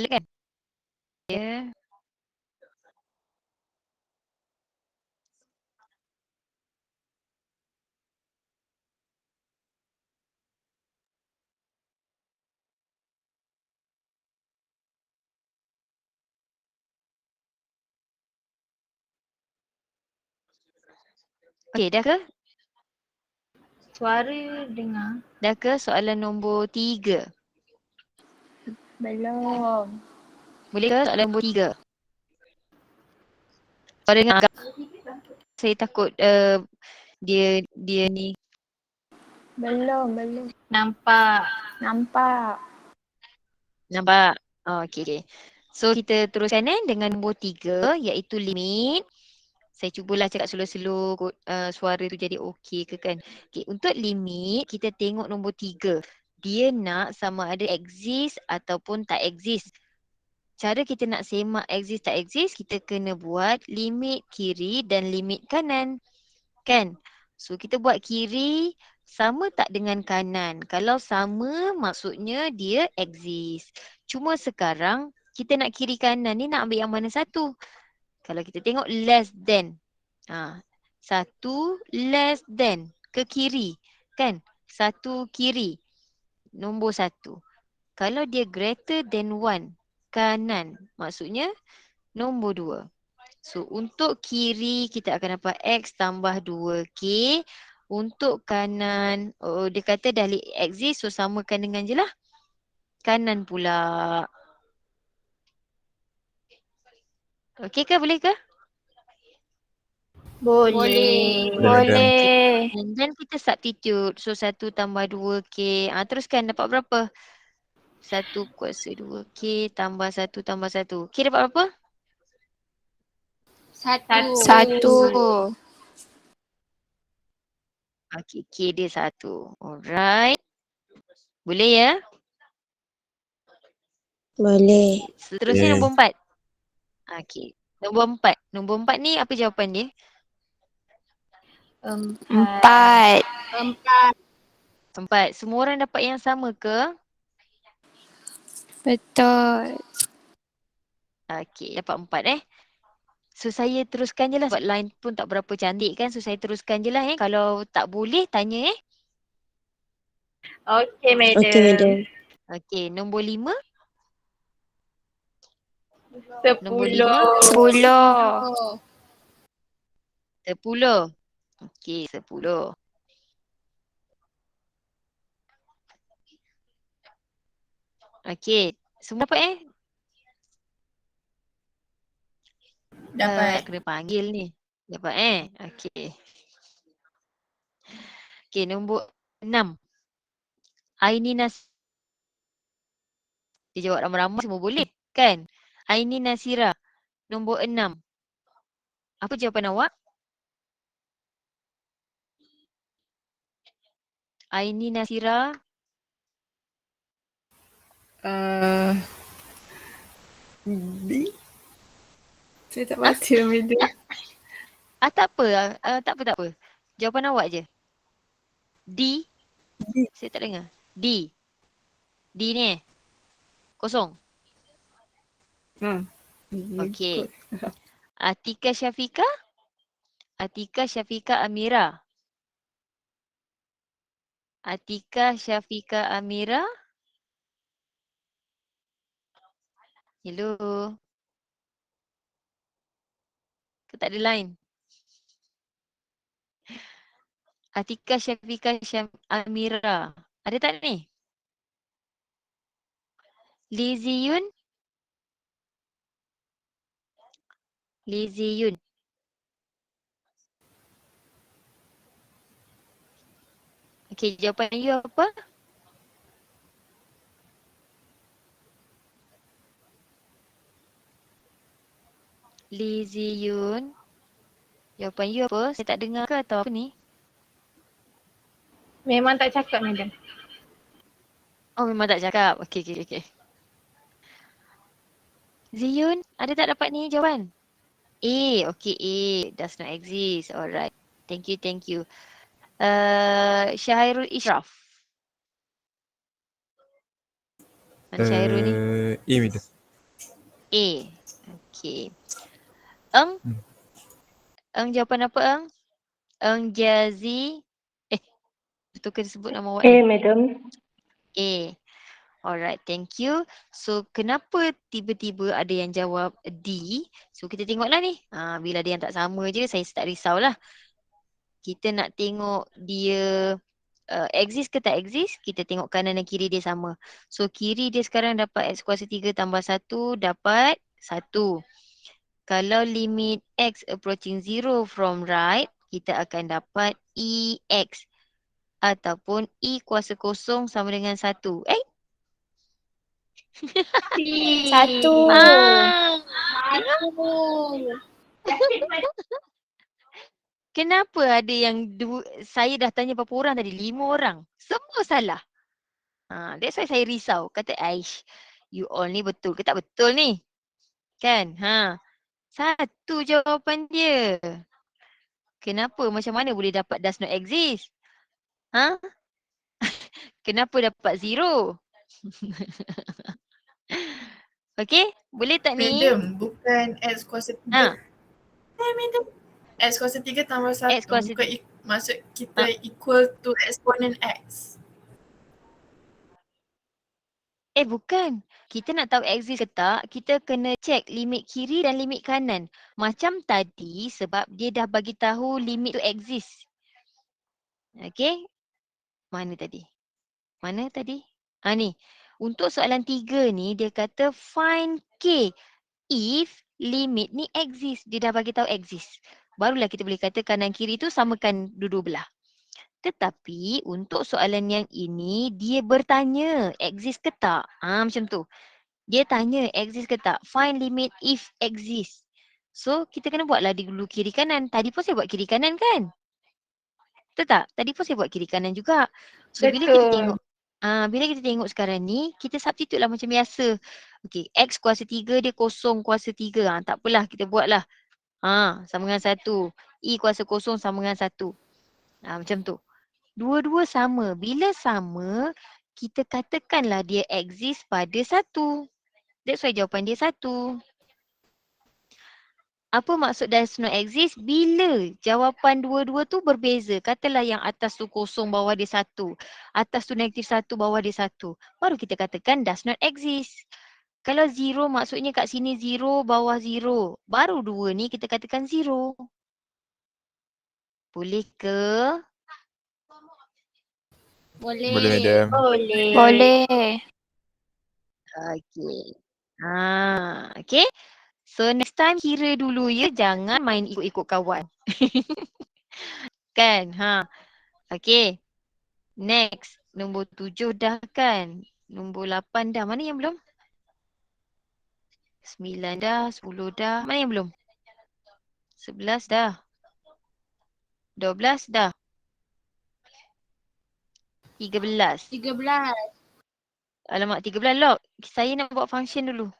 kan? Ya. Okey, dah ke? Suara dengar. Dah ke soalan nombor 3? Belum. Boleh ke soalan nombor 3? Suara dengar agak. Saya takut dia ni. Belum. Nampak. Nampak? Oh, okey. So kita teruskan dengan nombor 3 iaitu limit. Saya cubalah cakap slow-slow suara tu jadi okey ke kan. Okay, untuk limit kita tengok nombor 3. Dia nak sama ada exist ataupun tak exist. Cara kita nak semak exist tak exist, kita kena buat limit kiri dan limit kanan. Kan? So kita buat kiri sama tak dengan kanan. Kalau sama maksudnya dia exist. Cuma sekarang kita nak kiri kanan ni nak ambil yang mana satu? Kalau kita tengok less than. Satu less than ke kiri. Kan? Satu kiri. Nombor satu. Kalau dia greater than one kanan. Maksudnya nombor dua. So untuk kiri kita akan dapat X tambah 2K. Untuk kanan, dia kata dah exist so samakan dengan je lah. Kanan pula. Okey ke? Boleh ke? Boleh. And then kita substitute. So 1 tambah 2K. Teruskan dapat berapa? 1 kuasa 2K tambah 1 tambah 1. K dapat berapa? 1. Okey, K dia 1. Alright. Boleh ya? Boleh. Seterusnya nombor 4. Okey. Nombor 4 ni apa jawapan dia? 4. 4. Semua orang dapat yang sama ke? Betul. Okey, dapat 4 So saya teruskan je lah sebab line pun tak berapa cantik kan. So saya teruskan je lah Kalau tak boleh tanya Okey, madam. Okey, madam. Okey, nombor 5. 10. Nombor 5. 10. Okey, 10. Okey, semua dapat Dapat. kena panggil ni. Dapat Okey. Okey, nombor 6. Aini Nas. Dia jawab ramai-ramai semua boleh kan? Aini Nasira. Nombor 6. Apa jawapan awak? Aini Nasira. B. Saya tak baca madam. Tak apa. Jawapan awak je. D. Saya tak dengar. D. D ni kosong. Okey. Atika Syafika. Atika Syafika Amira. Atika Syafika Amira. Hello. Ke tak ada line? Atika Syafika Amira. Ada tak ni? Lee Ziyun. Lee Ziyun. Okey, jawapan you apa? Lee Ziyun. Jawapan you apa? Saya tak dengar ke atau apa ni? Memang tak cakap madam. Oh, memang tak cakap. Okey. Ziyun, ada tak dapat ni jawapan? A. Okey, A. Does not exist. Alright. Thank you. Syairul Ishraf. Mana Syairul ni? A madam. A. Okay. Eng? Eng jawapan apa Eng? Eng Jazi. Betul ke disebut nama awak ni? madam. A. Alright, thank you. So, kenapa tiba-tiba ada yang jawab D? So, kita tengoklah ni. Bila ada yang tak sama je, saya tak risaulah. Kita nak tengok dia exist ke tak exist, kita tengok kanan dan kiri dia sama. So, kiri dia sekarang dapat X kuasa 3 tambah 1 dapat 1. Kalau limit X approaching 0 from right, kita akan dapat EX. Ataupun E kuasa kosong sama dengan 1. Satu. Kenapa ada yang saya dah tanya berapa orang tadi? 5 orang. Semua salah. That's why saya risau. Kata, Aish, you all ni betul ke tak betul ni? Kan? Satu jawapan dia. Kenapa? Macam mana boleh dapat does not exist? Kenapa dapat 0? Okay? Boleh tak ni? Madam, bukan X kuasa 3. Madam. X kuasa 3 tambah 1. X kuasa Bukan maksud kita equal to exponent X. Bukan. Kita nak tahu exist ke tak, kita kena check limit kiri dan limit kanan. Macam tadi sebab dia dah bagi tahu limit tu exist. Okay? Mana tadi? Ni. Untuk soalan 3 ni dia kata find K if limit ni exist. Dia dah bagi tahu exist. Barulah kita boleh kata kanan kiri tu samakan dua-dua belah. Tetapi untuk soalan yang ini dia bertanya exist ke tak? Macam tu. Dia tanya exist ke tak? Find limit if exist. So kita kena buatlah dulu kiri kanan. Tadi pun saya buat kiri kanan kan? Betul tak? Tadi pun saya buat kiri kanan juga. So bila kita tengok sekarang ni, kita substitute lah macam biasa. Okay, X kuasa 3 dia kosong kuasa 3. Tak apalah, kita buatlah. Sama dengan 1. E kuasa kosong sama dengan 1. Macam tu. Dua-dua sama. Bila sama, kita katakanlah dia exist pada 1. That's why jawapan dia 1. Apa maksud does not exist? Bila jawapan dua-dua tu berbeza. Katalah yang atas tu kosong, bawah dia 1. Atas tu negatif 1, bawah dia 1. Baru kita katakan does not exist. Kalau 0 maksudnya kat sini 0, bawah 0. Baru 2 ni kita katakan 0. Boleh ke? Boleh, madam. Boleh. Okay. Okay. So next time kira dulu ya. Jangan main ikut-ikut kawan. Kan? Okay. Next. Nombor 7 dah kan? Nombor 8 dah. Mana yang belum? 9 dah. 10 dah. Mana yang belum? 11 dah. 12 dah. 13. 13. Alamak, 13 lock. Saya nak buat function dulu.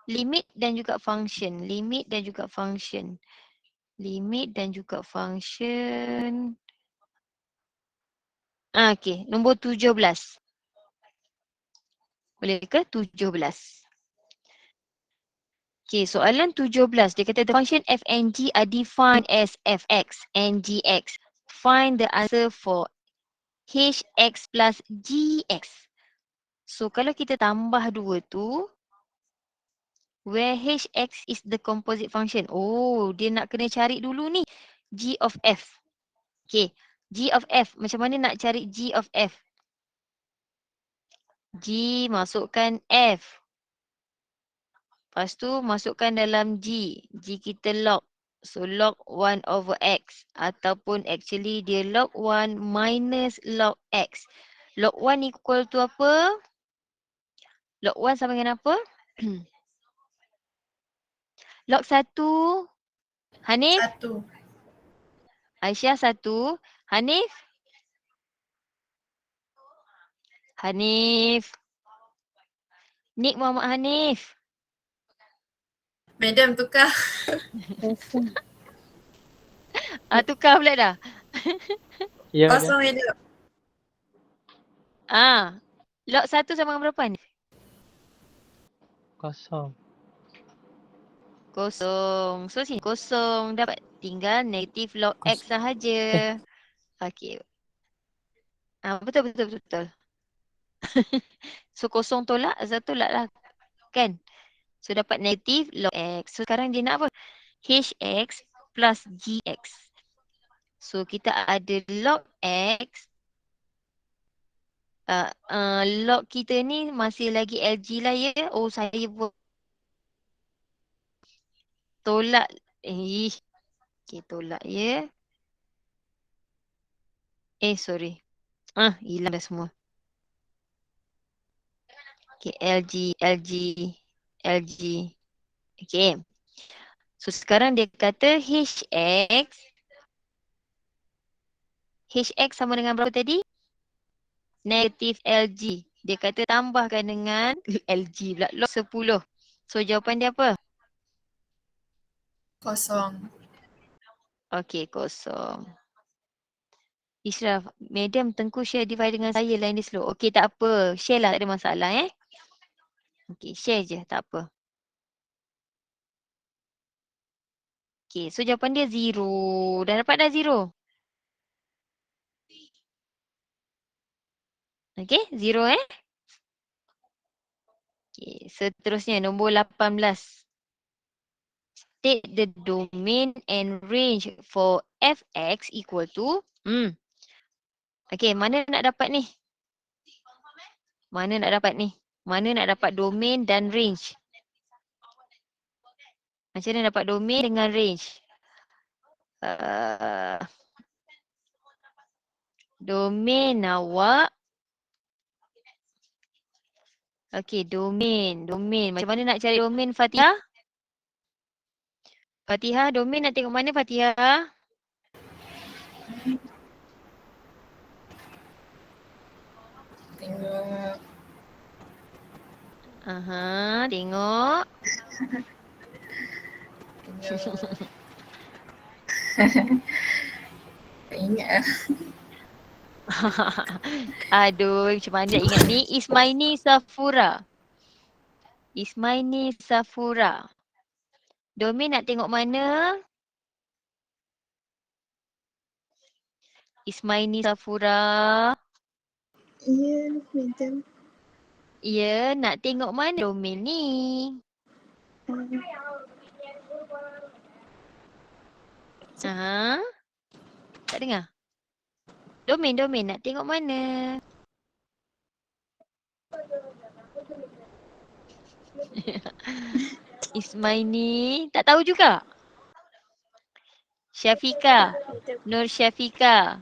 Limit dan juga function. Limit dan juga function. Limit dan juga function. Okay, nombor 17. Boleh ke? 17. Okay, soalan 17. Dia kata the function f and g are defined as fx and gx. Find the answer for hx plus gx. So, kalau kita tambah dua tu, where hx is the composite function. Oh, dia nak kena cari dulu ni. G of f. Okay. G of f. Macam mana nak cari G of f? G masukkan f. Lepas tu masukkan dalam G. G kita log. So log 1 over x. Ataupun actually dia log 1 minus log x. Log 1 equal to apa? Log 1 sama dengan apa? Log 1. Hanif? 1. Aisyah 1. Hanif? Hanif. Nik Muhammad Hanif. Madam tukar. Tukar pula dah. Ya, madam. Kosong madam. Log 1 sama dengan berapa ni? Kosong. Kosong. So sini kosong. Dapat tinggal negatif log X sahaja. Okey. Betul, betul, betul, betul. So kosong tolak, tolak lah. Kan? So dapat negatif log X. So sekarang dia nak apa? HX plus GX. So kita ada log X. Log kita ni masih lagi LG lah ya. Oh saya buat tolak. Okay, tolak ya. Sorry. Hilang dah semua. Okay, LG. Okay. So sekarang dia kata HX sama dengan berapa tadi? Negatif LG. Dia kata tambahkan dengan LG pula. Log 10. So jawapan dia apa? Kosong. Okay, kosong. Ishraf, Madam Tengku share device dengan saya line dia slow. Okay, tak apa. Share lah, tak ada masalah Okay, share je, tak apa. Okay, so jawapan dia 0. Dah dapat dah 0? Okay, 0 Okay, seterusnya nombor 18. State the domain and range for fx equal to Okay, mana nak dapat ni? Mana nak dapat domain dan range? Macam mana dapat domain dengan range? Domain awak. Okay, domain. Macam mana nak cari domain, Fatihah? Fatihah, domain nak tengok mana, Fatihah? Tengok. Tengok. Tak ingat lah. Aduh, macam mana nak ingat ni? Ismaini Safura. Domain nak tengok mana? Ismaini Safura. Ya, Madam. Ya, nak tengok mana domain ni? Tak dengar? Domain nak tengok mana? Ismaini, tak tahu juga. Nur Syafika.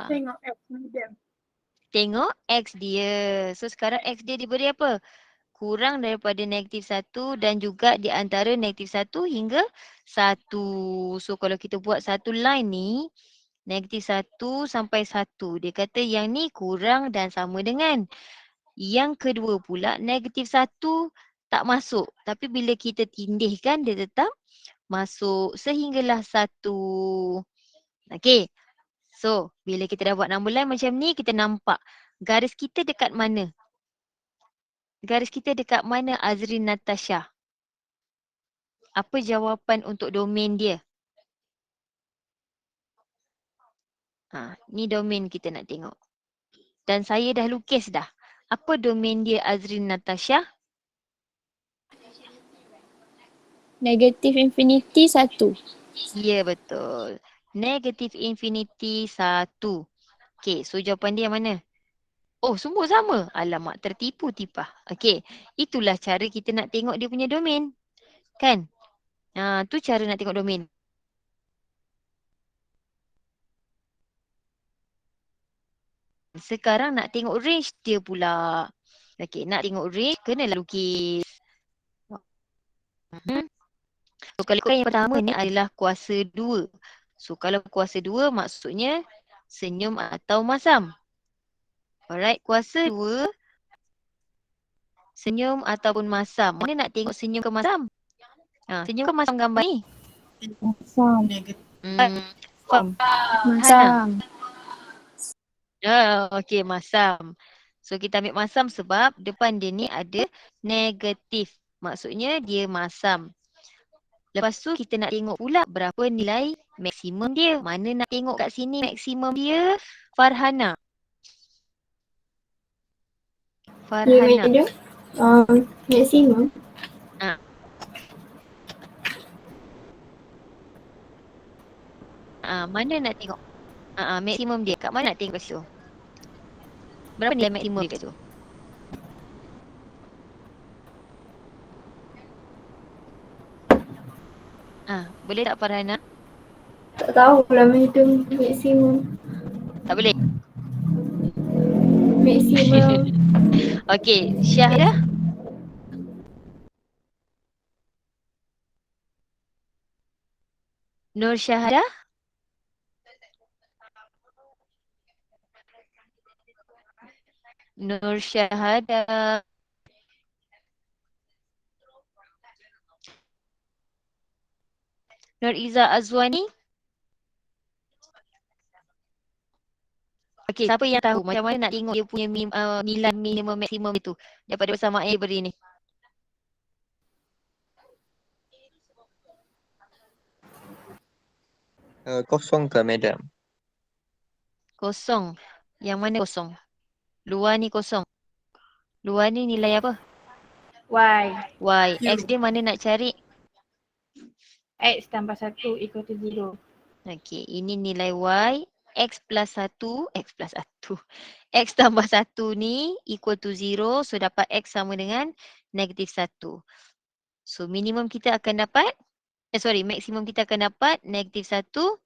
Tengok X, Madam. Tengok X dia. So sekarang X dia diberi apa? Kurang daripada negatif 1 dan juga di antara negatif 1 hingga 1. So kalau kita buat satu line ni, negatif 1 sampai 1. Dia kata yang ni kurang dan sama dengan. Yang kedua pula, negatif 1 tak masuk. Tapi bila kita tindihkan, dia tetap masuk sehinggalah 1. Okay. So, bila kita dah buat number line macam ni, kita nampak garis kita dekat mana? Azrin Natasha? Apa jawapan untuk domain dia? Ni domain kita nak tengok. Dan saya dah lukis dah. Apa domain dia Azrin Natasha? Negatif infinity 1. Ya, betul. Negatif infinity 1. Okay, so jawapan dia mana? Oh, semua sama. Alamak, tertipu tipah. Okay, itulah cara kita nak tengok dia punya domain. Kan? Tu cara nak tengok domain. Sekarang nak tengok range dia pula. Okay, nak tengok range, kenalah lukis. So, kalau yang pertama ni adalah kuasa 2. So, kalau kuasa 2 maksudnya senyum atau masam. Alright, kuasa 2, senyum ataupun masam. Mana nak tengok senyum ke masam? Senyum ke masam gambar ni? Masam. Masam. Okay, masam. So kita ambil masam sebab depan dia ni ada negatif. Maksudnya dia masam. Lepas tu kita nak tengok pula berapa nilai maksimum dia. Mana nak tengok kat sini maksimum dia? Farhana. Ya, Farhana. madam. Maksimum. Mana nak tengok? Maksimum dia. Kat mana nak tengok kat situ? Berapa nilai maksimum dia kat situ? Boleh tak Farhana? Tak tahu lah madam maksimum. Tak boleh? Maksimum. Okey, Syahda. Nur Syahda. Nur Syahada. Nur Iza Azwani. Okey, siapa yang tahu macam mana nak tengok dia punya nilai minimum maksimum itu daripada bersama A beri ni? Kosong ke madam? Kosong. Yang mana kosong? Luar ni kosong. Luar ni nilai apa? Y. Y. Q. X dia mana nak cari? X tambah 1 equal to 0. Okey, ini nilai Y. X plus 1. X plus 1. X tambah 1 ni equal to 0. So dapat X sama dengan negatif 1. So minimum kita akan dapat, maksimum kita akan dapat negatif 1, 0.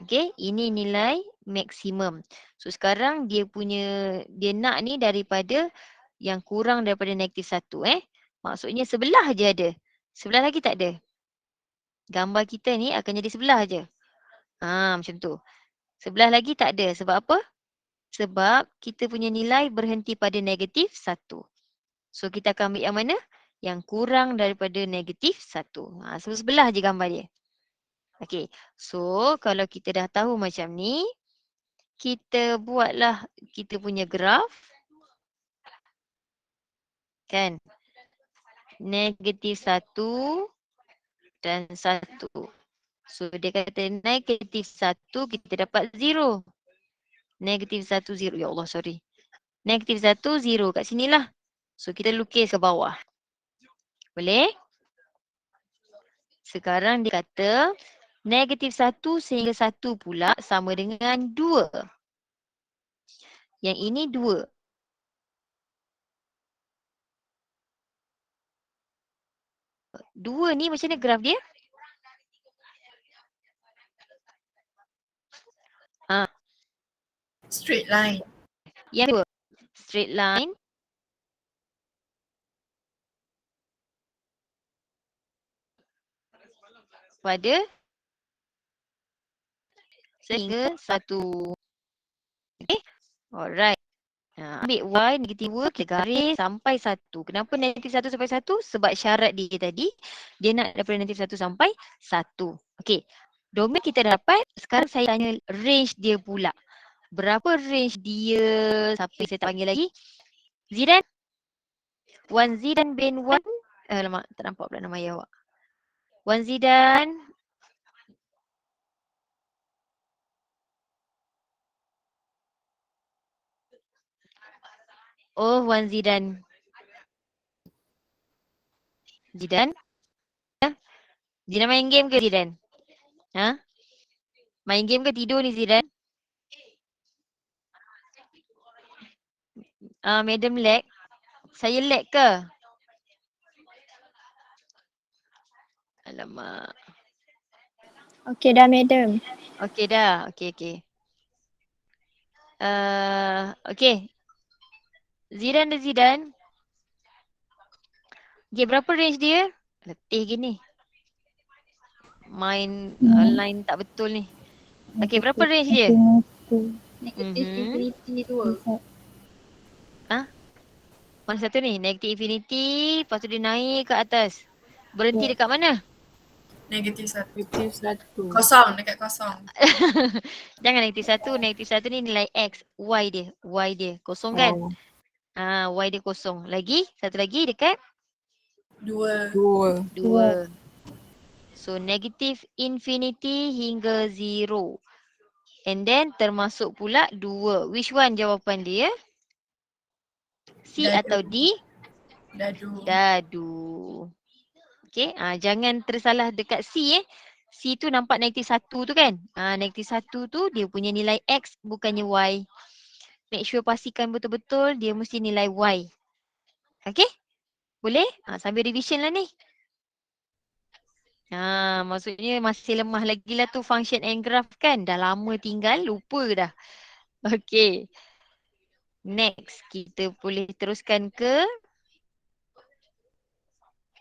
Okay, ini nilai maksimum. So sekarang dia nak ni daripada yang kurang daripada negatif 1. Maksudnya sebelah je ada. Sebelah lagi tak ada. Gambar kita ni akan jadi sebelah je. Macam tu. Sebelah lagi tak ada. Sebab apa? Sebab kita punya nilai berhenti pada negatif 1. So kita akan ambil yang mana? Yang kurang daripada negatif 1. So sebelah je gambar dia. Okay, so kalau kita dah tahu macam ni, kita buatlah kita punya graf. Kan? Negatif 1 dan 1. So dia kata negatif 1 kita dapat 0. Negatif 1, 0. Ya Allah, sorry. Negatif 1, 0 kat sinilah. So kita lukis ke bawah. Boleh? Sekarang dia kata negatif 1 sehingga 1 pula sama dengan 2. Yang ini 2. Dua ni macam mana graf dia? Straight line. Yang 2. Straight line. Pada sehingga 1. Okay. Alright. Ambil Y negatif 2, kita garis sampai 1. Kenapa negatif 1 sampai 1? Sebab syarat dia tadi, dia nak daripada negatif 1 sampai 1. Okey. Domain kita dah dapat. Sekarang saya tanya range dia pula. Berapa range dia? Siapa yang saya tak panggil lagi? Zidan? Wan Zidan bin Wan. Alamak, tak nampak pula nama ayah awak. Wan Zidan. Oh, Wan Zidan. Zidan? Zidan main game ke Zidan? Main game ke tidur ni Zidan? Madam lag. Saya lag ke? Alamak. Okey dah madam. Okey dah. Okey. Okey. Zidan dan Zidan. Okay, berapa range dia? Letih gini. Main line tak betul ni. Okey, berapa range dia? Negative infinity 2. Mana satu ni? Negative infinity. Lepas tu dia naik ke atas. Berhenti dekat mana? Negatif 1. Negative 1. Kosong, dekat kosong. Jangan negatif 1. Negatif 1 ni nilai X. Y dia. Kosong kan? Y dia kosong. Lagi, satu lagi dekat 2. 2. So negative infinity hingga 0. And then termasuk pula 2. Which one jawapan dia? C Dadu. atau D? Dadu. Dadu. Okay, jangan tersalah dekat C C tu nampak negatif 1 tu kan. Negatif 1 tu dia punya nilai X bukannya Y. Make sure pastikan betul-betul dia mesti nilai Y. Okay? Boleh? Sambil revision lah ni. Maksudnya masih lemah lagi lah tu function and graph kan. Dah lama tinggal, lupa dah. Okay. Next, kita boleh teruskan ke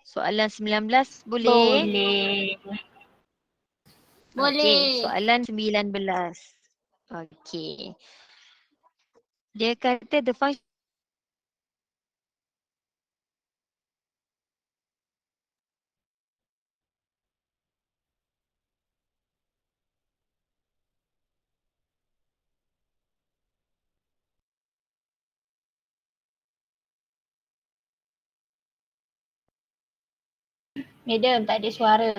soalan 19 boleh? Okay, soalan 19. Okay. Dia kata the function Madam, tak ada suara.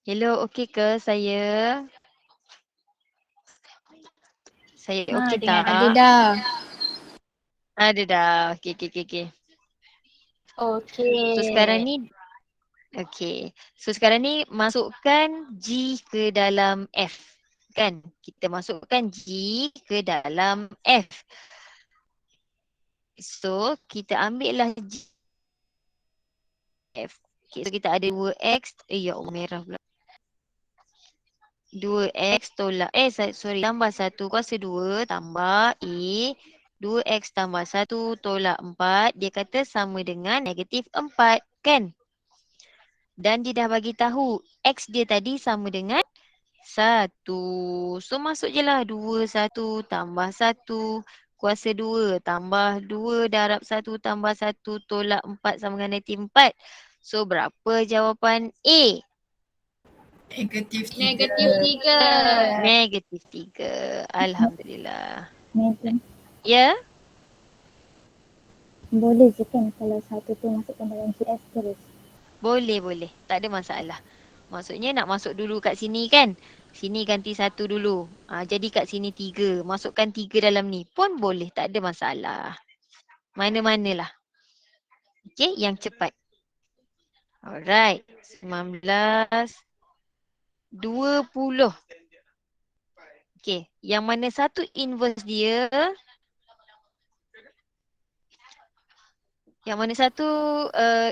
hello, okey ke saya? Saya okey tak? Ada dah. Ada dah. Okey. Okey. So sekarang ni So sekarang ni masukkan G ke dalam F. Kan? Kita masukkan G ke dalam F. So kita ambil lah G F. Okay, so kita ada 2x. Ya Allah, merah pula. 2x tolak tambah 1 kuasa 2 tambah A 2x tambah 1 tolak 4 dia kata sama dengan negatif 4 kan? Dan dia dah bagi tahu x dia tadi sama dengan 1. So masuk je lah 2, 1 tambah 1 kuasa 2 tambah 2 darab 1 tambah 1 tolak 4 sama dengan negatif 4. So berapa jawapan A? Negatif 3. Negatif 3. Alhamdulillah. Madam, Ya? boleh je kan kalau satu tu masukkan dalam GS terus? Boleh. Tak ada masalah. Maksudnya nak masuk dulu kat sini kan? Sini ganti 1 dulu. Jadi kat sini 3. Masukkan 3 dalam ni pun boleh. Tak ada masalah. Mana-manalah. Okay, yang cepat. Alright. 19. 20. Okay, yang mana satu inverse dia? Yang mana satu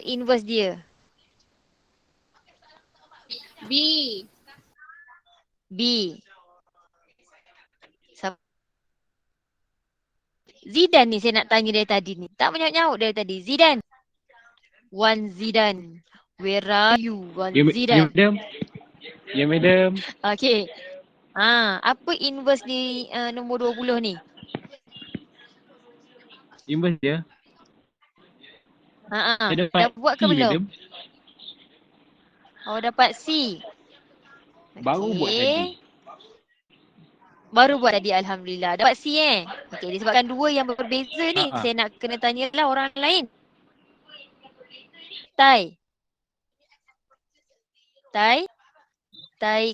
inverse dia? B. Zidan ni saya nak tanya dari tadi ni. Tak menyaut-nyaut dari tadi. Zidan. Wan Zidan. Where are you? Wan Zidan. Ya, madam. Okay. Apa inverse di nombor 20 ni? Inverse dia. Saya dapat Dah buat ke C, belum? madam. Dapat C. Baru buat tadi. Baru buat tadi, Alhamdulillah. Dapat C Okay, disebabkan dua yang berbeza ni, saya nak kena tanyalah orang lain. Tai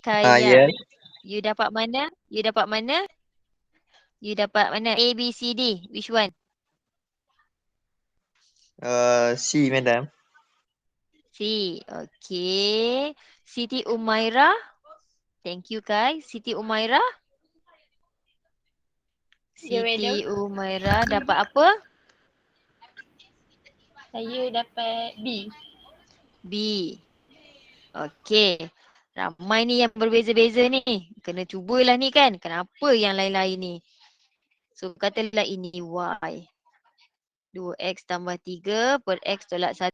Kaya. Yes. You dapat mana? A, B, C, D. Which one? C, madam. C. Okay. Siti Umairah. Thank you, Kai. Siti Umairah. Ya, Siti madam. Umairah dapat apa? Saya dapat B. B. Okay. Ramai ni yang berbeza-beza ni. Kena cubalah ni kan. Kenapa yang lain-lain ni? So katalah ini Y. 2x tambah 3 per x tolak 1.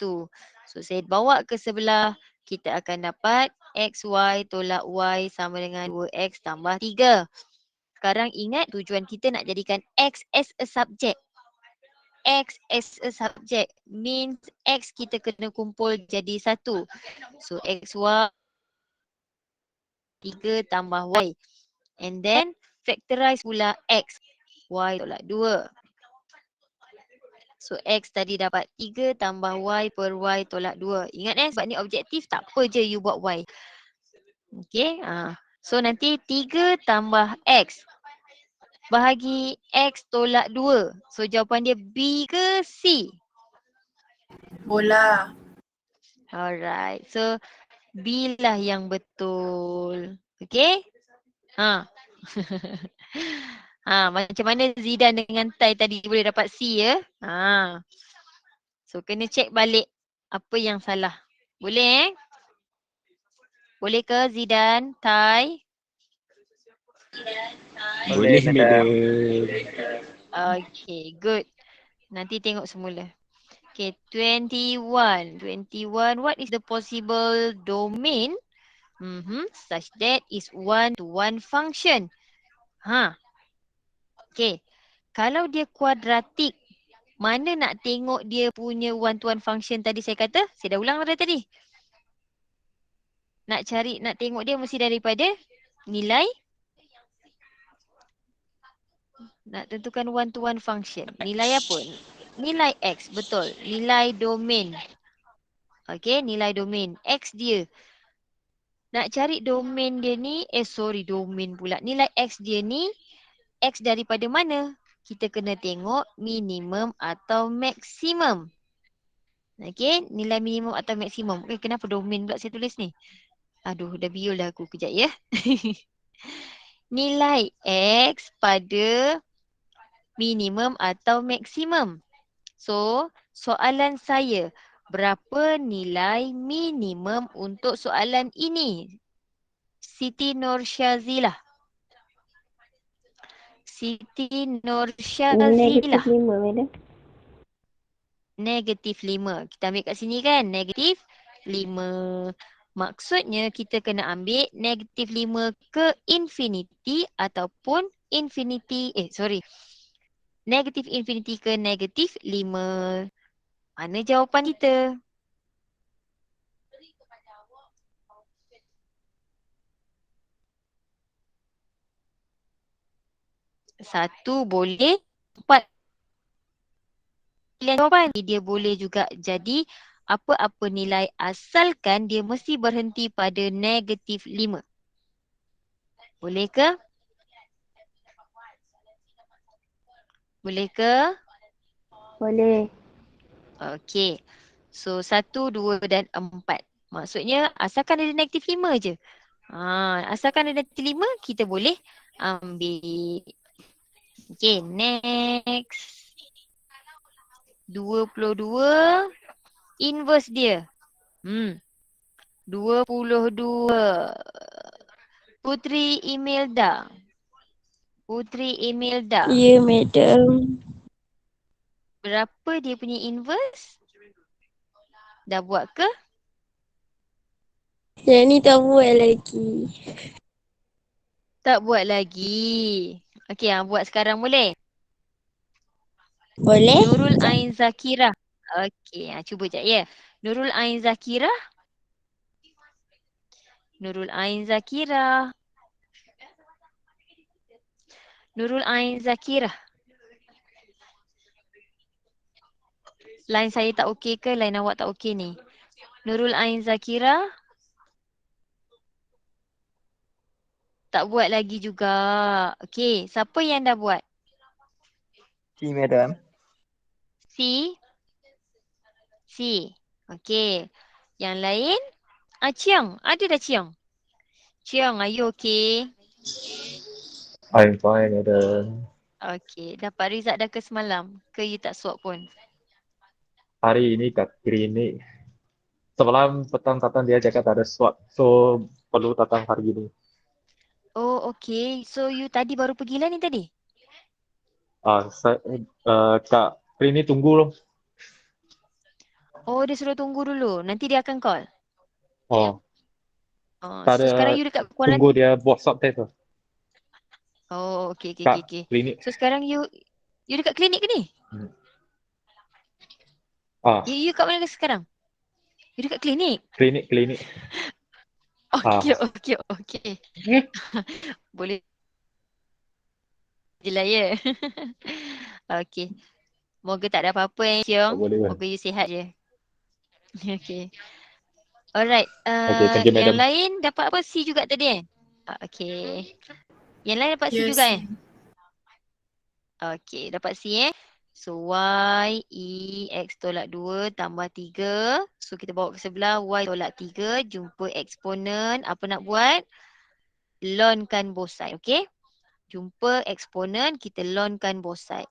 So saya bawa ke sebelah. Kita akan dapat xy tolak y sama dengan 2x tambah 3. Sekarang ingat tujuan kita nak jadikan X as a subject. X as a subject means X kita kena kumpul jadi satu. So XY 3 tambah Y. And then factorize pula X. Y tolak 2. So X tadi dapat 3 tambah Y per Y tolak 2. Ingat sebab ni objektif tak apa je you buat Y. Okay. So nanti 3 tambah X bahagi X tolak 2. So jawapan dia B ke C? Bola. Alright. So B lah yang betul. Okay. Macam mana Zidan dengan Tai tadi boleh dapat C ya? So kena check balik apa yang salah. Boleh Boleh ke Zidan, Tai? Boleh, madam. Okay, good. Nanti tengok semula. Okay, 21. 21, what is the possible domain such that is one-to-one function? Okay, kalau dia kuadratik, mana nak tengok dia punya one-to-one function tadi saya kata? Saya dah ulang dah tadi. Nak tengok dia mesti daripada nilai. Nak tentukan one-to-one function. Nilai apa? Nilai X, betul. Nilai domain. Okay, nilai domain. X dia. Nak cari domain dia ni, domain pula. Nilai X dia ni, X daripada mana? Kita kena tengok minimum atau maksimum. Okay, nilai minimum atau maksimum. Kenapa domain pula saya tulis ni? Aduh, dah biol dah aku kejap ya. Nilai X pada minimum atau maksimum. So, soalan saya, berapa nilai minimum untuk soalan ini? Siti Nursyazila. Siti Nursyazila. Negatif 5, madam. Negatif 5. Kita ambil kat sini kan? Negatif 5. Maksudnya kita kena ambil negatif 5 ke infinity ataupun negatif infinity ke negatif 5. Mana jawapan kita? Satu boleh, 4 pilihan jawapan. Dia boleh juga jadi apa-apa nilai asalkan dia mesti berhenti pada negatif 5. Boleh ke? Boleh ke? Boleh. Okey. So 1, 2 dan 4. Maksudnya asalkan ada negatif 5 je. Asalkan ada negatif 5 kita boleh ambil. Okey, next. 22 inverse dia. 22. Putri Imelda. Ya, madam. Berapa dia punya inverse? Dah buat ke? Yang ni tak buat lagi. Tak buat lagi. Okey, buat sekarang boleh? Boleh? Nurul Ain Zakirah. Okey, cuba sekejap ya. Nurul Ain Zakirah. Nurul Ain Zakirah. Nurul Ain Zakirah. Line saya tak okey ke? Line awak tak okey ni? Nurul Ain Zakirah. Tak buat lagi juga. Okey, siapa yang dah buat? Si, madam. C. Okey. Yang lain? Chiang. Ada dah Chiang? Chiang, are you okay? I'm fine, madam. Okay. Dapat result dah ke semalam? Ke you tak swap pun? Hari ini kat klinik. Semalam petang datang dia cakap tak ada swab. So, perlu datang hari ini. Oh, okay. So, you tadi baru pergi lah ni tadi? Kak klinik tunggu loh. Oh, dia suruh tunggu dulu. Nanti dia akan call? Oh, Oh, tak so ada, sekarang you dekat tunggu dia buat swab test lah. Oh, okey. Kat klinik. So sekarang you dekat klinik ke ni? You kat mana sekarang? You dekat klinik? Klinik. Okey. Boleh je lah ya. Okey. Moga tak ada apa-apa Tak Ciong. boleh kan? Moga you sihat je. Okey. Alright. Okay, thank you, Yang madam. lain dapat apa? C juga tadi okey. Yang lain dapat C Ya, juga C. Okey, dapat C So Y, E, X tolak 2 tambah 3. So kita bawa ke sebelah Y tolak 3. Jumpa eksponen. Apa nak buat? Lonkan both side. Okey. Jumpa eksponen. Kita lonkan both side.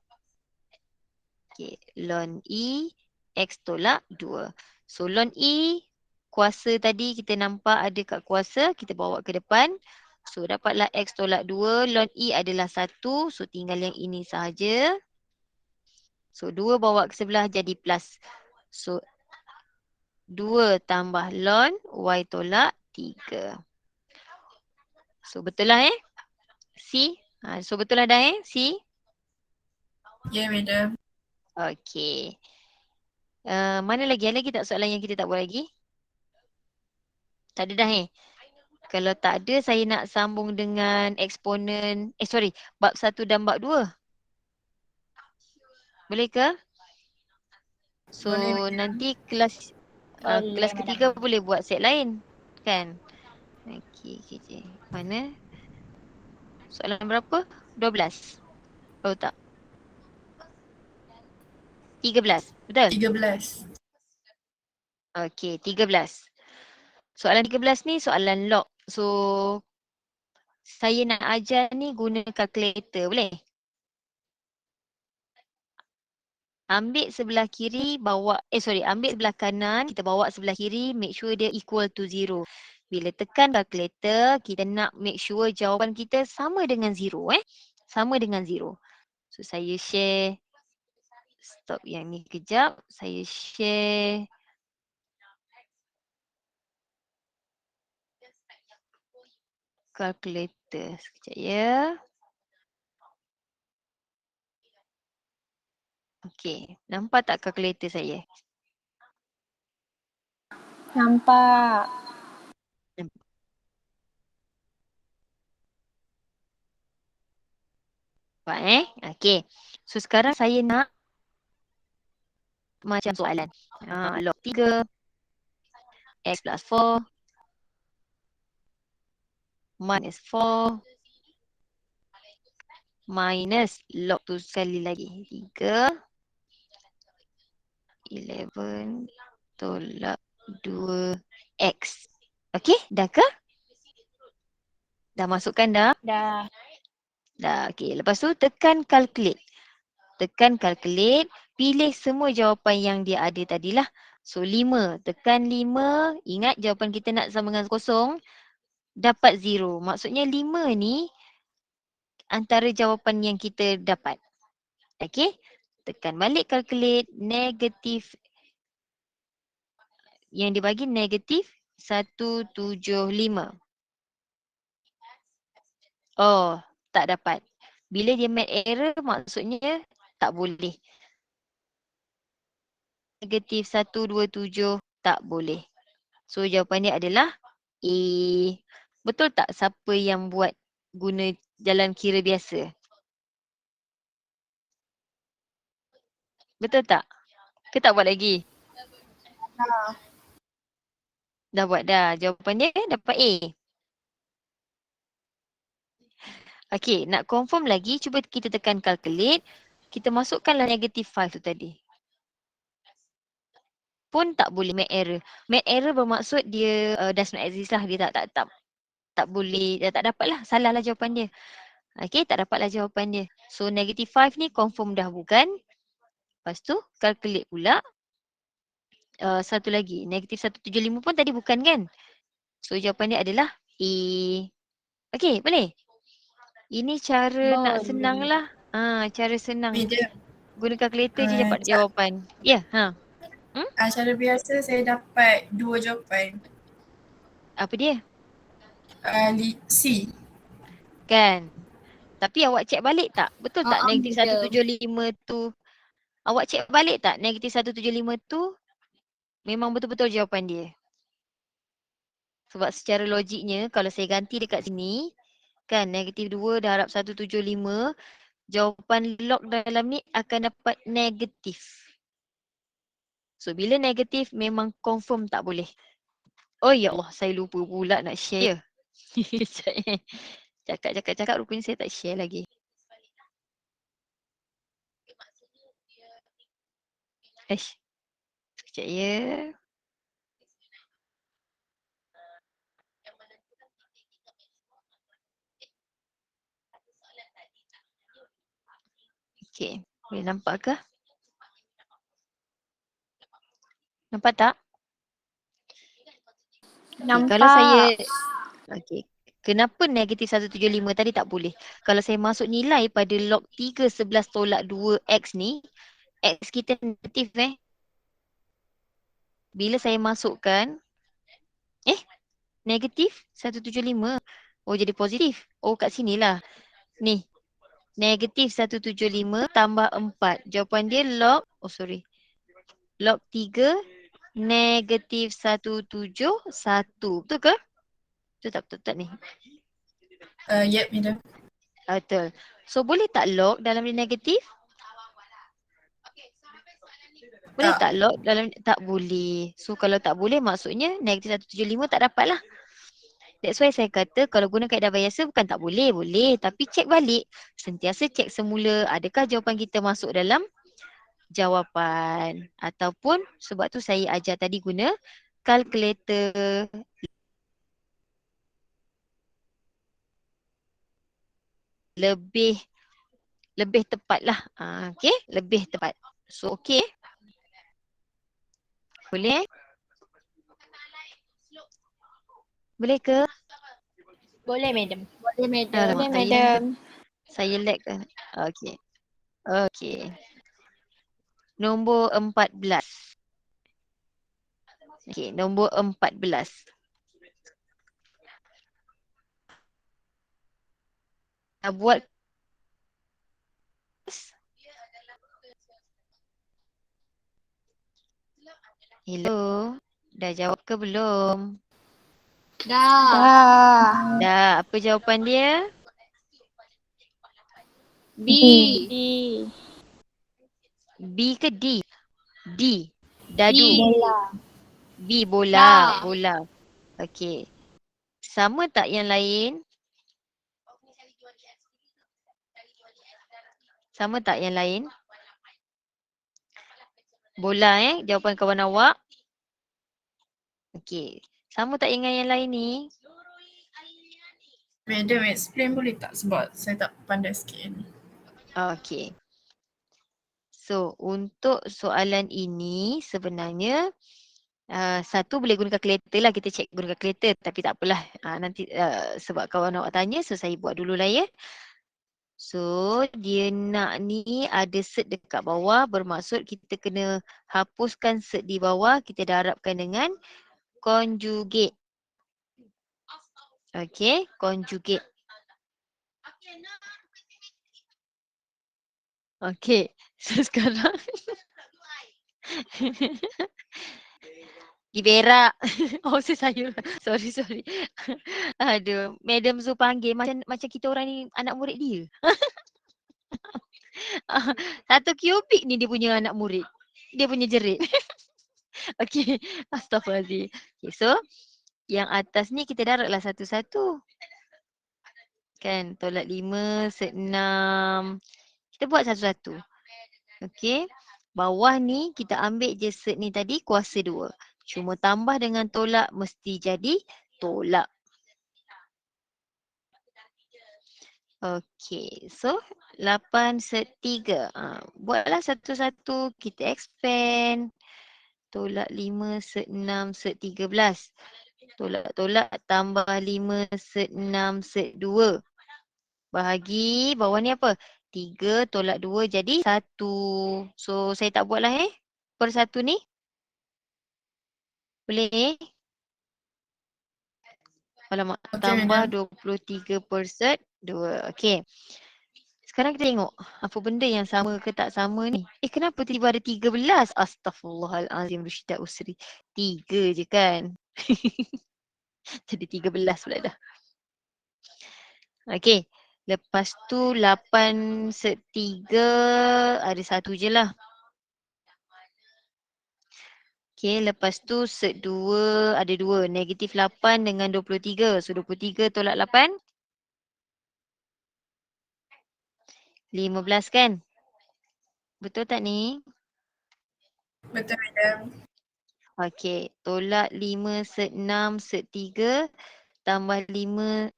Okey. Lon E, X tolak 2. So lon E, kuasa tadi kita nampak ada kat kuasa. Kita bawa ke depan. So dapatlah X tolak 2. Lon E adalah 1. So tinggal yang ini sahaja. So 2 bawa ke sebelah jadi plus. So 2 tambah ln Y tolak 3. So betul lah C. So betul lah dah C. Ya, madam. Okay. Mana lagi? Ada lagi tak soalan yang kita tak buat lagi? Tak ada dah Kalau tak ada saya nak sambung dengan eksponen. Bab 1 dan bab 2. Boleh ke? So Boleh, madam. nanti kelas ketiga boleh buat set lain. Kan? Okey. Mana? Soalan berapa? 12. Oh tak. 13. Betul? 13. Okey, 13. Soalan 13 ni soalan log. So saya nak ajar ni guna kalkulator, boleh? Ambil sebelah kiri, ambil sebelah kanan, kita bawa sebelah kiri, make sure dia equal to 0. Bila tekan kalkulator, kita nak make sure jawapan kita sama dengan 0 Sama dengan 0. So saya share, stop yang ni kejap, saya share kalkulator sekejap ya. Okey, nampak tak kalkulator saya? Nampak. Nampak Okey. So sekarang saya nak macam soalan. Log 3 X plus 4 minus 4 minus log tu sekali lagi. 3 11 tolak 2X. Okey, dah ke? Dah masukkan dah? Dah. Dah, okey. Lepas tu tekan calculate. Tekan calculate, pilih semua jawapan yang dia ada tadilah. So 5, tekan 5, ingat jawapan kita nak sama dengan kosong, dapat 0. Maksudnya 5 ni antara jawapan yang kita dapat. Okey, tekan balik calculate, negatif, yang dibagi negatif 175. Oh, tak dapat. Bila dia make error maksudnya tak boleh. Negatif 127 tak boleh. So jawapan dia adalah A. Betul tak siapa yang buat guna jalan kira biasa? Betul tak? Ke tak buat lagi? Dah buat dah. Jawapan dia dapat A. Okey, nak confirm lagi, cuba kita tekan calculate. Kita masukkanlah negatif 5 tu tadi. Pun tak boleh make error. Make error bermaksud dia does not exist lah. Dia tak boleh, dia tak dapat lah. Salah lah jawapan dia. Okey, tak dapat lah jawapan dia. So negatif 5 ni confirm dah bukan. Lepas tu calculate pula. Satu lagi, negatif 175 pun tadi bukan kan? So jawapan dia adalah A. Okey, boleh? Ini cara nak senang lah. Cara senang. Madam. Guna kalkulator je dapat jawapan. Ya, Cara biasa saya dapat 2 jawapan. Apa dia? C. Kan? Tapi awak check balik tak? Betul tak negatif 175 tu? Awak check balik tak negatif 175 tu memang betul-betul jawapan dia? Sebab secara logiknya kalau saya ganti dekat sini, kan negatif 2 darab 175, jawapan log dalam ni akan dapat negatif. So bila negatif memang confirm tak boleh. Oh ya Allah, saya lupa pula nak share. Cakap rupanya saya tak share lagi. Sekejap ya. Okay, boleh nampak ke? Nampak tak? Okay, kalau saya kenapa negatif 175 tadi tak boleh? Kalau saya masuk nilai pada log 3 11 tolak 2 X ni, X kita negatif Bila saya masukkan, negatif 175. Oh jadi positif. Oh kat sinilah. Ni, negatif 175 tambah 4. Jawapan dia log, log 3 negatif 171. Betul ke? Betul tak ni? Yep, madam. Betul. So boleh tak log dalam dia negatif? Boleh tak log dalam, tak boleh. So kalau tak boleh maksudnya negatif 175 tak dapat lah. That's why saya kata kalau guna kaedah biasa bukan tak boleh, boleh. Tapi cek balik. Sentiasa cek semula adakah jawapan kita masuk dalam jawapan. Ataupun sebab tu saya ajar tadi guna kalkulator. Lebih tepat lah. Okay, lebih tepat. So okay. Boleh? Boleh ke? Boleh, madam. Alamak, saya lag ke? Okay. Okay. Nombor 14. Okay, nombor 14. Dah buat hello, dah jawab ke belum? Dah, apa jawapan dia? B. B ke D? D. Dadu. B, Ya. bola. Okey. Sama tak yang lain? Sama tak yang lain? Bola jawapan kawan awak. Okey. Sama tak dengan yang lain ni? Madam, explain boleh tak? Sebab saya tak pandai sikit ni. Okey. So, untuk soalan ini sebenarnya satu boleh guna kalkulator lah, kita cek guna kalkulator, tapi tak apalah. Nanti sebab kawan awak tanya, so saya buat dululah ya. So, dia nak ni ada set dekat bawah, bermaksud kita kena hapuskan set di bawah, kita darabkan dengan conjugate. Okey, conjugate. Okey, so sekarang diberak. Oh, saya. Sorry. Aduh, Madam Zu panggil macam kita orang ni anak murid dia. Satu kubik ni dia punya anak murid. Dia punya jerit. Okey, astaghfirullahaladzim. Okay, so yang atas ni kita darablah satu-satu. Kan, tolak 5, set 6. Kita buat satu-satu. Okey. Bawah ni kita ambil je set ni tadi kuasa 2. Cuma tambah dengan tolak mesti jadi tolak. Okey. So 8 set 3. Buatlah satu-satu. Kita expand. Tolak 5 set 6 set 13. Tolak tambah 5 set 6 set 2. Bahagi bawah ni apa? 3 tolak 2 jadi 1. So saya tak buatlah per 1 ni. Boleh? Alamak, Okay, tambah madam. 23 per set 2. Okey. Sekarang kita tengok apa benda yang sama ke tak sama ni. Kenapa tiba ada 13? Astaghfirullahalazim Rushidat Usri. 3 je kan. Jadi 13 pula dah. Okey. Lepas tu 8 set 3 ada 1 je lah. Okey, lepas tu set 2 ada 2. Negatif 8 dengan 23. So 23 tolak 8. 15 kan? Betul tak ni? Betul madam. Okey, tolak 5 set 6 set 3 tambah 5.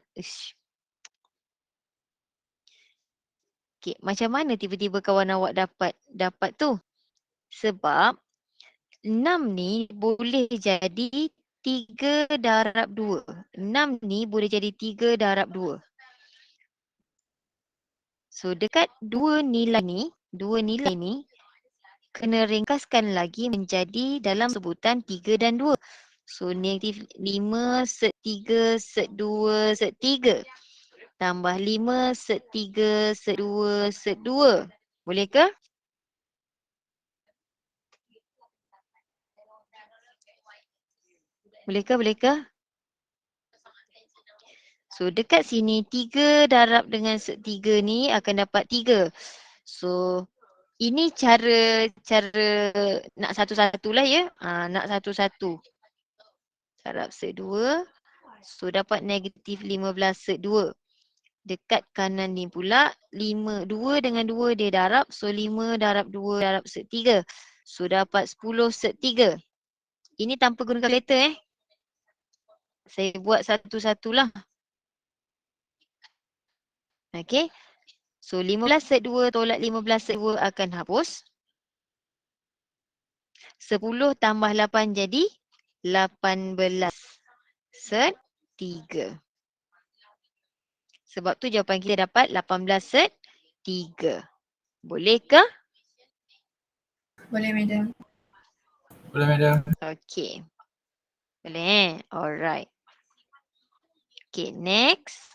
Okey, macam mana tiba-tiba kawan awak dapat tu? Sebab 6 ni boleh jadi 3 darab 2. 6 ni boleh jadi 3 darab 2. So dekat dua nilai ni kena ringkaskan lagi menjadi dalam sebutan 3 dan 2. So negatif 5 set 3 set 2 set 3 tambah 5 set 3 set 2 set 2. Boleh ke? Boleh ke? So dekat sini 3 darab dengan set 3 ni akan dapat 3. So ini cara nak satu-satu lah ya. Nak satu-satu. Darab set 2. So dapat negatif 15 set 2. Dekat kanan ni pula 2 dengan 2 dia darab. So 5 darab 2 darab set 3. So dapat 10 set 3. Ini tanpa guna kalkulator Saya buat satu-satulah. Okey. So 15 set 2 tolak 15 set 2 akan hapus. 10 tambah 8 jadi 18 set 3. Sebab tu jawapan kita dapat 18 set 3. Boleh ke? Boleh madam. Boleh madam. Okey. Boleh. Alright. Okay, next.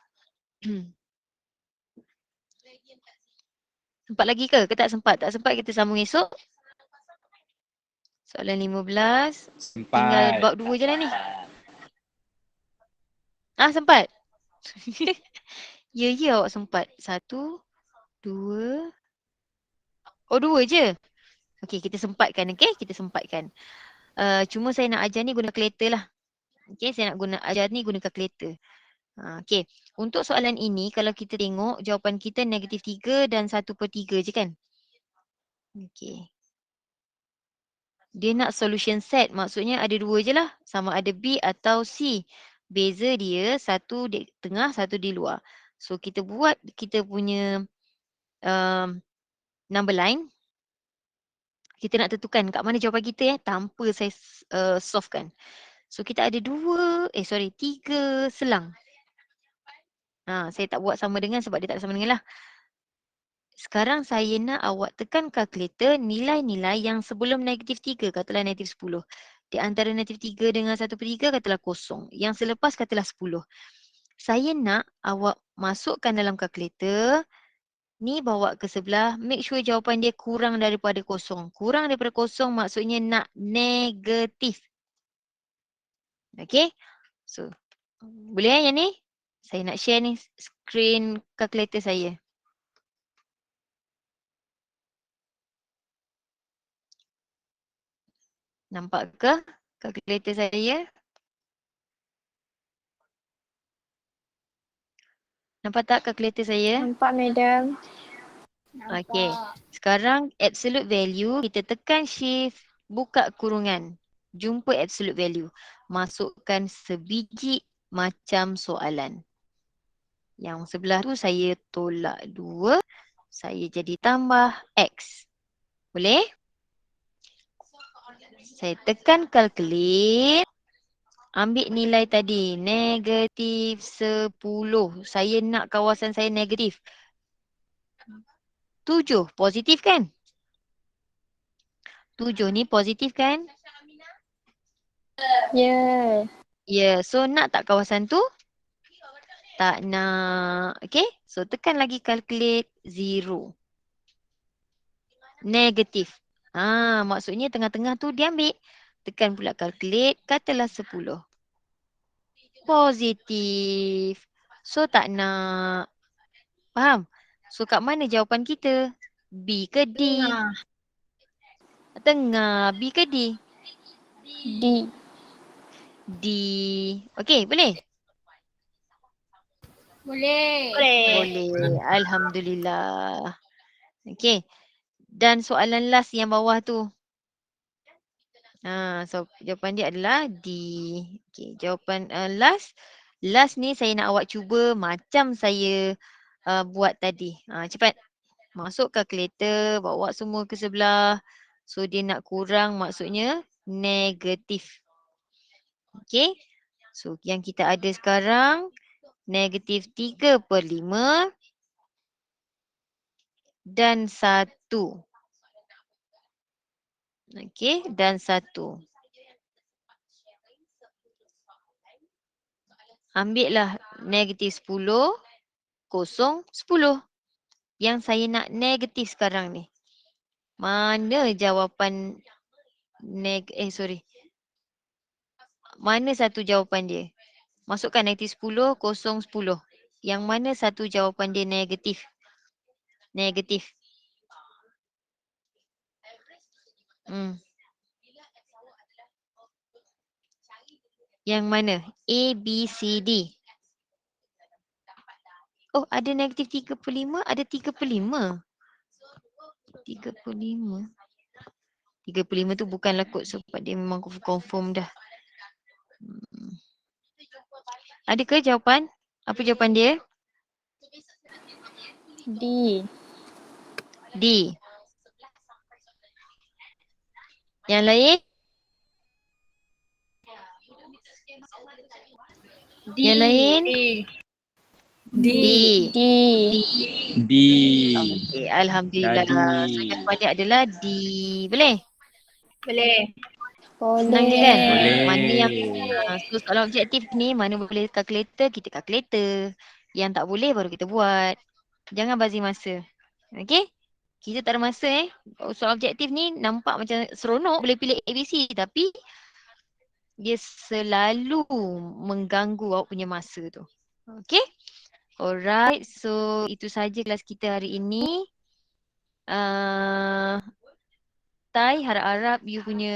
Sempat lagi ke? Ke tak sempat? Tak sempat kita sambung esok. Soalan 15. Tinggal bab 2 je lah ni. Sempat? Ya, awak sempat. 1, 2. Oh, 2 je. Okey, kita sempatkan. Okey, kita sempatkan. Cuma saya nak ajar ni guna kalkulator lah. Okey, saya nak ajar ni guna kalkulator. Okey, untuk soalan ini kalau kita tengok jawapan kita negatif 3 dan 1/3 je kan? Okey. Dia nak solution set, maksudnya ada 2 je lah. Sama ada B atau C. Beza dia satu di tengah, satu di luar. So kita buat kita punya number line. Kita nak tentukan kat mana jawapan kita tanpa saya solve kan. So kita ada 3 selang. Saya tak buat sama dengan sebab dia tak sama dengan lah. Sekarang saya nak awak tekan kalkulator nilai-nilai yang sebelum negatif 3, katalah negatif 10. Di antara negatif 3 dengan 1/3 katalah kosong. Yang selepas katalah 10. Saya nak awak masukkan dalam kalkulator. Ni bawa ke sebelah. Make sure jawapan dia kurang daripada kosong. Kurang daripada kosong maksudnya nak negatif. Okay. So, boleh yang ni? Saya nak share ni screen kalkulator saya. Nampak ke kalkulator saya? Nampak tak kalkulator saya? Nampak madam. Okey. Sekarang absolute value, kita tekan shift, buka kurungan. Jumpa absolute value. Masukkan sebiji macam soalan. Yang sebelah tu saya tolak 2. Saya jadi tambah X. Boleh? Saya tekan calculate. Ambil nilai tadi. Negatif 10. Saya nak kawasan saya negatif. 7. Positif kan? 7 ni positif kan? Ya. Ya. So nak tak kawasan tu? Tak nak. Okay. So tekan lagi calculate 0. Negatif. Maksudnya tengah-tengah tu dia ambil. Tekan pula calculate. Katalah 10. Positif. So tak nak. Faham? So kat mana jawapan kita? B ke D? Tengah. B ke D? D. D. Okay, boleh? Boleh. Boleh. Alhamdulillah. Okay. Dan soalan last yang bawah tu. So jawapan dia adalah D. Okay, jawapan last. Last ni saya nak awak cuba macam saya buat tadi. Cepat. Masuk kalkulator, bawa semua ke sebelah. So dia nak kurang maksudnya negatif. Okay. So yang kita ada sekarang negatif 3/5 dan 1. Okay, dan 1. Ambil lah negatif 10, kosong 10. Yang saya nak negatif sekarang ni. Mana jawapan mana satu jawapan dia? Masukkan negatif 10, kosong 10. Yang mana satu jawapan dia negatif? Negatif. Yang mana? A, B, C, D. Oh, ada negatif 3/5, ada 3/5. 3/5. 3/5 tu bukanlah kod sebab dia memang confirm dah. Ada ke jawapan? Apa jawapan dia? D. D. Yang lain? D. Yang lain? D. D. D. Okay, Alhamdulillah. Jadi. So jawapan dia adalah D. Boleh? Boleh. Senang je kan? Boleh. Mana yang so soalan objektif ni mana boleh kalkulator, kita kalkulator. Yang tak boleh baru kita buat. Jangan bazir masa. Okay? Kita tak ada masa soalan objektif ni nampak macam seronok boleh pilih ABC tapi dia selalu mengganggu awak punya masa tu. Okay? Alright, so itu saja kelas kita hari ini. Tai, harap-harap you punya